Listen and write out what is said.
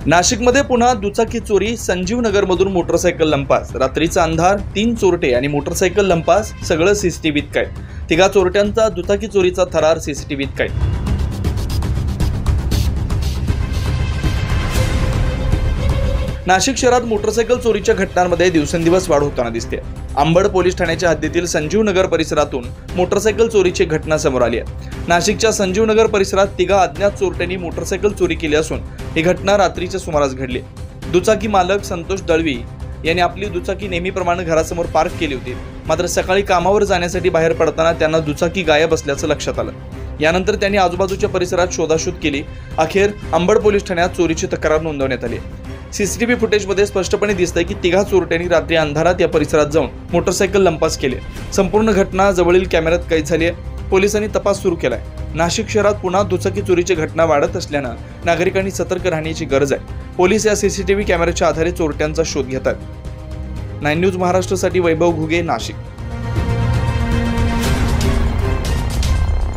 नाशिकमध्ये पुन्हा दुचाकी चोरी. संजीव नगरमधून मोटरसायकल लंपास. रात्रीचा अंधार, 3 चोरटे आणि मोटरसायकल लंपास. सगळं सीसीटीव्हीत कैद. तिघा चोरट्यांचा दुचाकी चोरीचा थरार सीसीटीव्हीत कैद. नाशिक शहरात मोटरसायकल चोरीच्या घटनांमध्ये दिवसेंदिवस वाढ होताना दिसते. अंबड पोलीस ठाण्याच्या हद्दीतील संजीव नगर परिसरातून मोटरसायकल चोरीची घटना समोर आली आहे. नाशिकच्या संजीव नगर परिसरात तिघा अज्ञात चोरट्यांनी मोटरसायकल चोरी केली असून ही घटना रात्रीच्या सुमारास घडली. दुचाकी मालक संतोष दळवी यांनी आपली दुचाकी नेहमीप्रमाणे घरासमोर पार्क केली होती. मात्र सकाळी कामावर जाण्यासाठी बाहेर पडताना त्यांना दुचाकी गायब असल्याचं लक्षात आलं. यानंतर त्यांनी आजूबाजूच्या परिसरात शोधाशोध केली. अखेर अंबड पोलीस ठाण्यात चोरीची तक्रार नोंदवण्यात आली. सीसीटीव्ही फुटेजमध्ये स्पष्टपणे दिसतंय की तिघा चोरट्यांनी रात्री अंधारात या परिसरात जाऊन मोटरसायकल लंपास केले. संपूर्ण घटना जवळील कॅमेऱ्यात कैद झाली आहे. पोलिसांनी तपास सुरू केलाय. नाशिक शहरात पुन्हा दुचाकी चोरीची घटना वाढत असल्यानं नागरिकांनी सतर्क राहण्याची गरज आहे. पोलीस या सीसीटीव्ही कॅमेऱ्याच्या आधारे चोरट्यांचा शोध घेतात. 9 न्यूज महाराष्ट्रासाठी वैभव घुगे, नाशिक.